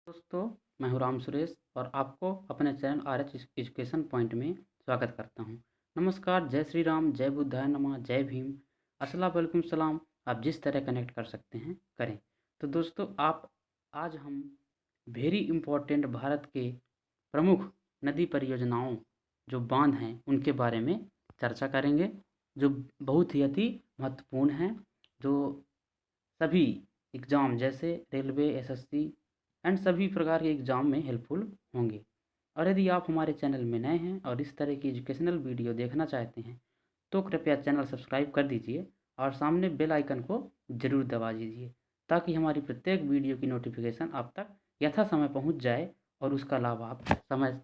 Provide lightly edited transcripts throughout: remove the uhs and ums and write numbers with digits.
दोस्तों, मैं हूँ राम सुरेश और आपको अपने चैनल RH एजुकेशन पॉइंट में स्वागत करता हूँ। नमस्कार, जय श्री राम, जय बुद्धाय नमः, जय भीम, अस्सलाम वालेकुम सलाम। आप जिस तरह कनेक्ट कर सकते हैं करें। तो दोस्तों, आज हम वेरी इम्पोर्टेंट भारत के प्रमुख नदी परियोजनाओं जो बांध हैं उनके बारे में चर्चा करेंगे, जो बहुत ही अति महत्वपूर्ण हैं, जो सभी एग्ज़ाम जैसे रेलवे, एसएससी एंड सभी प्रकार के एग्ज़ाम में हेल्पफुल होंगे। और यदि आप हमारे चैनल में नए हैं और इस तरह की एजुकेशनल वीडियो देखना चाहते हैं तो कृपया चैनल सब्सक्राइब कर दीजिए और सामने बेल आइकन को ज़रूर दबा दीजिए ताकि हमारी प्रत्येक वीडियो की नोटिफिकेशन आप तक यथा समय पहुंच जाए और उसका लाभ आप समय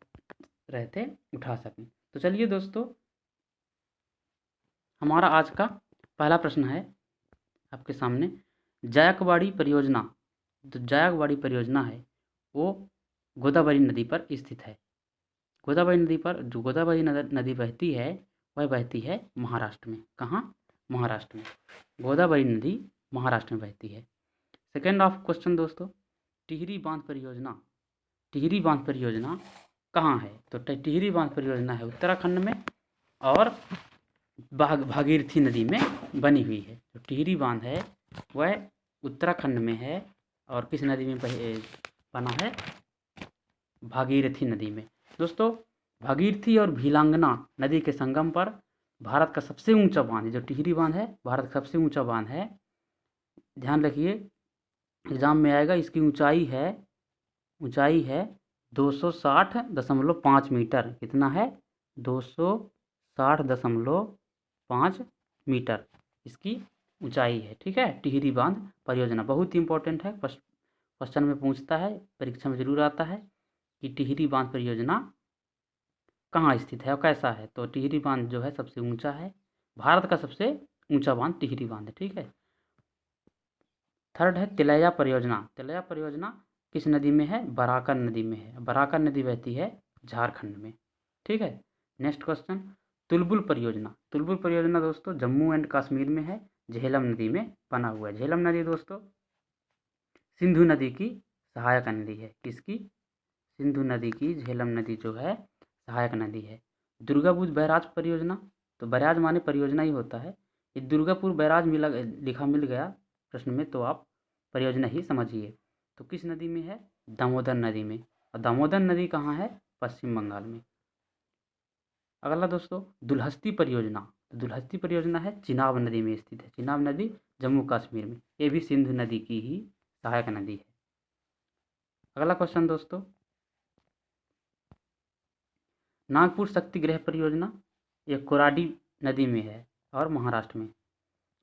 रहते उठा सकें। तो चलिए दोस्तों, हमारा आज का पहला प्रश्न है आपके सामने। जायकवाड़ी परियोजना, जो जायकवाड़ी परियोजना है वो गोदावरी नदी पर स्थित है। गोदावरी नदी पर जो गोदावरी नदी बहती है वह बहती है महाराष्ट्र में। कहाँ? महाराष्ट्र में। गोदावरी नदी महाराष्ट्र में बहती है। सेकेंड ऑफ क्वेश्चन दोस्तों, टिहरी बांध परियोजना, टिहरी बांध परियोजना कहाँ है? तो टिहरी बांध परियोजना है उत्तराखंड में और भागीरथी नदी में बनी हुई है। जो टिहरी बांध है वह उत्तराखंड में है और किस नदी में बना है? भागीरथी नदी में। दोस्तों, भागीरथी और भीलांगना नदी के संगम पर भारत का सबसे ऊंचा बांध है। जो टिहरी बांध है भारत का सबसे ऊंचा बांध है। ध्यान रखिए, एग्जाम में आएगा। इसकी ऊंचाई है 260.5 मीटर। कितना है? 260.5 मीटर इसकी ऊंचाई है। ठीक है, टिहरी बांध परियोजना बहुत ही इंपॉर्टेंट है। क्वेश्चन में पूछता है, परीक्षा में जरूर आता है कि टिहरी बांध परियोजना कहाँ स्थित है और कैसा है। तो टिहरी बांध जो है सबसे ऊंचा है। भारत का सबसे ऊंचा बांध टिहरी बांध है। ठीक है। थर्ड है तिलैया परियोजना। तिलैया परियोजना किस नदी में है? बराकर नदी में है। बराकर नदी बहती है झारखंड में। ठीक है। नेक्स्ट क्वेश्चन, तुलबुल परियोजना। तुलबुल परियोजना दोस्तों जम्मू एंड कश्मीर में है, झेलम नदी में बना हुआ है। झेलम नदी दोस्तों सिंधु नदी की सहायक नदी है। किसकी? सिंधु नदी की झेलम नदी जो है सहायक नदी है। दुर्गापुर बैराज परियोजना, तो बैराज माने परियोजना ही होता है। ये दुर्गापुर बैराज मिल गया प्रश्न में, तो आप परियोजना ही समझिए। तो किस नदी में है? दामोदर नदी में। और दामोदर नदी कहाँ है? पश्चिम बंगाल में। अगला दोस्तों, दुल्हस्ती परियोजना। तो दुल्हस्ती परियोजना है चिनाब नदी में स्थित है। चिनाब नदी जम्मू कश्मीर में। ये भी सिंधु नदी की ही सहायक नदी है। अगला क्वेश्चन दोस्तों, नागपुर शक्ति गृह परियोजना, ये कोराडी नदी में है और महाराष्ट्र में।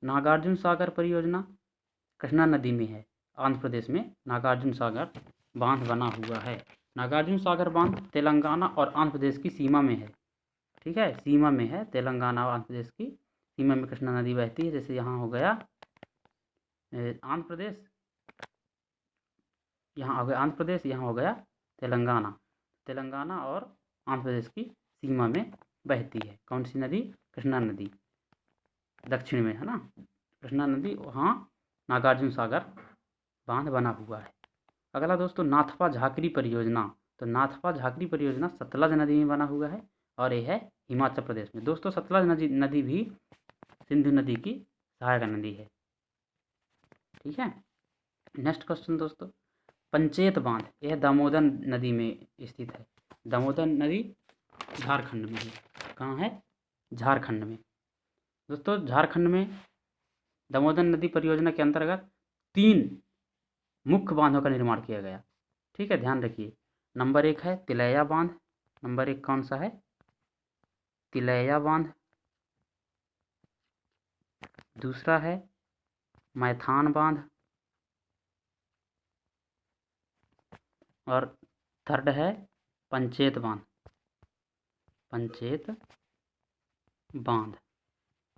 नागार्जुन सागर परियोजना कृष्णा नदी में है, आंध्र प्रदेश में नागार्जुन सागर बांध बना हुआ है। नागार्जुन सागर बांध तेलंगाना और आंध्र प्रदेश की सीमा में है। ठीक है, सीमा में है। तेलंगाना और आंध्र प्रदेश की सीमा में कृष्णा नदी बहती है। जैसे यहाँ हो गया आंध्र प्रदेश, यहाँ हो गया आंध्र प्रदेश, यहाँ हो गया तेलंगाना। तेलंगाना और आंध्र प्रदेश की सीमा में बहती है कौन सी नदी? कृष्णा नदी। दक्षिण में है ना कृष्णा नदी, वहाँ नागार्जुन सागर बांध बना हुआ है। अगला दोस्तों, नाथपा झाकरी परियोजना। तो नाथपा झाकरी परियोजना सतलज नदी में बना हुआ है और ये है हिमाचल प्रदेश में। दोस्तों, सतलज नदी भी सिंधु नदी की सहायक नदी है। ठीक है। नेक्स्ट क्वेश्चन दोस्तों, पंचेत बांध, यह दामोदर नदी में स्थित है। दामोदर नदी झारखंड में है। कहाँ है? झारखंड में। दोस्तों, झारखंड में दामोदर नदी परियोजना के अंतर्गत 3 मुख्य बांधों का निर्माण किया गया। ठीक है, ध्यान रखिए। नंबर 1 है तिलैया बांध। नंबर 1 कौन सा है? तिलैया बांध। दूसरा है मैथान बांध और थर्ड है पंचेत बांध। पंचेत बांध,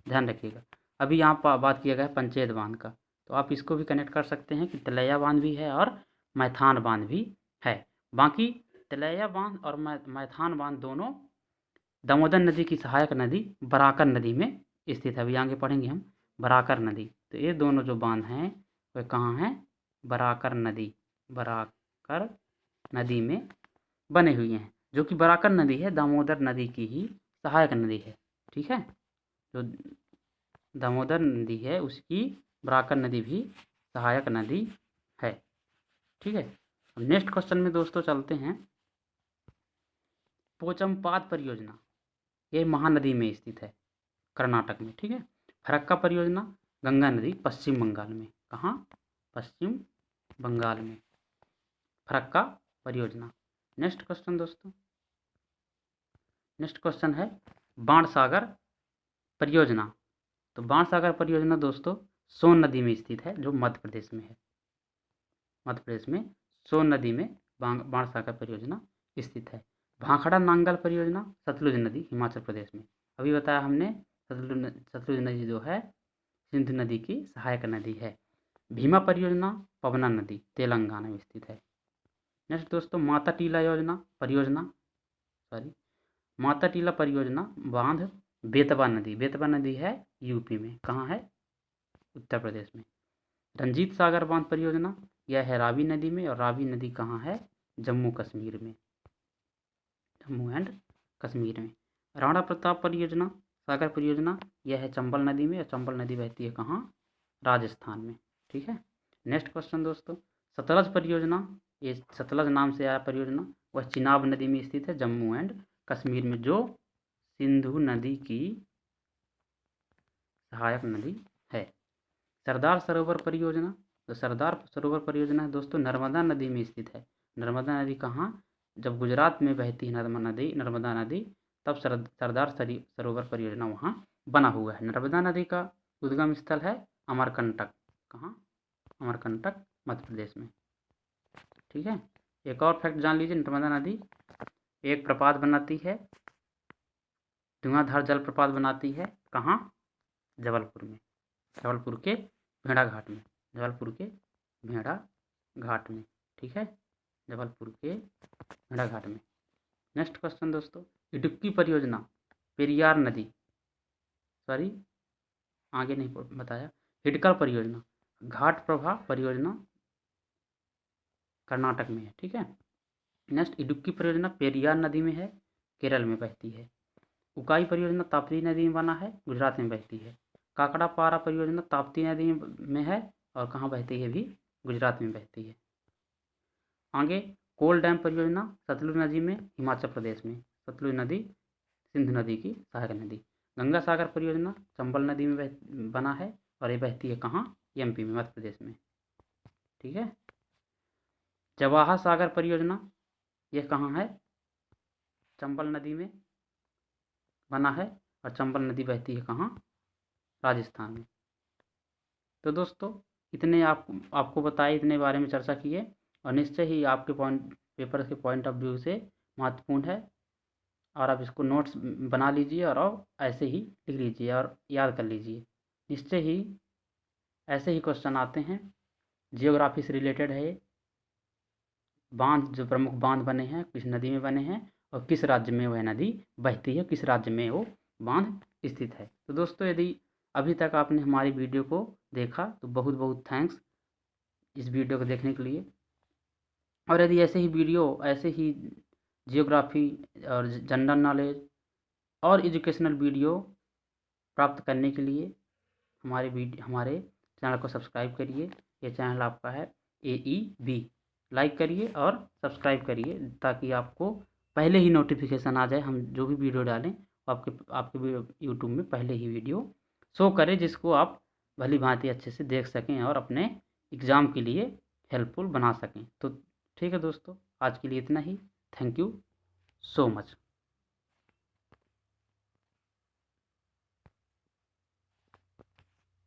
ध्यान रखिएगा। अभी यहाँ पर बात किया गया है पंचेत बांध का, तो आप इसको भी कनेक्ट कर सकते हैं कि तिलैया बांध भी है और मैथान बांध भी है। बाकी तिलैया बांध और मैथान बांध दोनों दामोदर नदी की सहायक नदी बराकर नदी में स्थित है। अभी आगे पढ़ेंगे हम बराकर नदी। तो ये दोनों जो बांध हैं वह कहाँ हैं? बराकर नदी, बराकर नदी में बने हुए हैं, जो कि बराकर नदी है दामोदर नदी की ही सहायक नदी है। ठीक है, जो दामोदर नदी है उसकी बराकर नदी भी सहायक नदी है। ठीक है, अब नेक्स्ट क्वेश्चन में दोस्तों चलते हैं। पोचमपाद परियोजना ये महानदी में स्थित है कर्नाटक में। ठीक है, फरक्का परियोजना गंगा नदी पश्चिम बंगाल में। कहाँ? पश्चिम बंगाल में फरक्का परियोजना। नेक्स्ट क्वेश्चन दोस्तों, नेक्स्ट क्वेश्चन है बाणसागर परियोजना। तो बाणसागर परियोजना दोस्तों सोन नदी में स्थित है, जो मध्य प्रदेश में है। मध्य प्रदेश में सोन नदी में बाणसागर परियोजना स्थित है। भाखड़ा नांगल परियोजना सतलुज नदी हिमाचल प्रदेश में। अभी बताया हमने सतलुज नदी जो है सिंधु नदी की सहायक नदी है। भीमा परियोजना पवना नदी तेलंगाना में स्थित है। नेक्स्ट दोस्तों माता टीला परियोजना बांध बेतवा नदी है यूपी में। कहाँ है? उत्तर प्रदेश में। रंजीत सागर बांध परियोजना यह है रावी नदी में, और रावी नदी कहाँ है? जम्मू कश्मीर में, जम्मू एंड कश्मीर में। राणा प्रताप परियोजना सागर परियोजना यह है चंबल नदी में, और चंबल नदी बहती है कहाँ? राजस्थान में। ठीक है, नेक्स्ट क्वेश्चन दोस्तों सतलज परियोजना, ये सतलज नाम से आया परियोजना, वह चिनाब नदी में स्थित है जम्मू एंड कश्मीर में, जो सिंधु नदी की सहायक नदी है। सरदार सरोवर परियोजना, तो सरदार सरोवर परियोजना दोस्तों नर्मदा नदी में स्थित है। नर्मदा नदी कहाँ? जब गुजरात में बहती है नर्मदा नदी तब सरदार सरोवर परियोजना वहाँ बना हुआ है। नर्मदा नदी का उद्गम स्थल है अमरकंटक। कहाँ? अमरकंटक मध्य प्रदेश में। ठीक है, एक और फैक्ट जान लीजिए, नर्मदा नदी एक प्रपात बनाती है, धुआंधार जल प्रपात बनाती है। कहाँ? जबलपुर में, जबलपुर के भेड़ा घाट में, जबलपुर के भेड़ा घाट में। ठीक है, जबलपुर के भेड़ा घाट में। नेक्स्ट क्वेश्चन दोस्तों इडुक्की परियोजना पेरियार नदी आगे नहीं बताया। हिडकल परियोजना घाट प्रभा परियोजना कर्नाटक में है। ठीक है, नेक्स्ट इडुक्की परियोजना पेरियार नदी में है, केरल में बहती है। उकाई परियोजना ताप्ती नदी में बना है, गुजरात में बहती है। काकड़ा पारा परियोजना ताप्ती नदी में है, और कहाँ बहती है? भी गुजरात में बहती है। आगे कोल डैम परियोजना सतलुज नदी में हिमाचल प्रदेश में, सतलुज नदी सिंधु नदी की सहायक नदी। गंगा सागर परियोजना चंबल नदी में बना है, और ये बहती है कहाँ? एमपी में, मध्य प्रदेश में। ठीक है, जवाहर सागर परियोजना ये कहाँ है? चंबल नदी में बना है, और चंबल नदी बहती है कहाँ? राजस्थान में। तो दोस्तों इतने आपको बताए, इतने बारे में चर्चा किए, और निश्चय ही आपके पेपर के पॉइंट ऑफ व्यू से महत्वपूर्ण है, और आप इसको नोट्स बना लीजिए और अब ऐसे ही लिख लीजिए और याद कर लीजिए। निश्चय ही ऐसे ही क्वेश्चन आते हैं, जियोग्राफी से रिलेटेड है। बांध जो प्रमुख बांध बने हैं किस नदी में बने हैं, और किस राज्य में वह नदी बहती है, किस राज्य में वो बांध स्थित है। तो दोस्तों यदि अभी तक आपने हमारी वीडियो को देखा तो बहुत बहुत थैंक्स इस वीडियो को देखने के लिए। और यदि ऐसे ही जियोग्राफी और जनरल नॉलेज और एजुकेशनल वीडियो प्राप्त करने के लिए हमारे चैनल को सब्सक्राइब करिए। ये चैनल आपका है AEB, लाइक करिए और सब्सक्राइब करिए, ताकि आपको पहले ही नोटिफिकेशन आ जाए। हम जो भी वीडियो डालें आपके यूट्यूब में पहले ही वीडियो शो करे, जिसको आप भली भांति अच्छे से देख सकें और अपने एग्ज़ाम के लिए हेल्पफुल बना सकें। तो ठीक है दोस्तों, आज के लिए इतना ही। Thank you so much.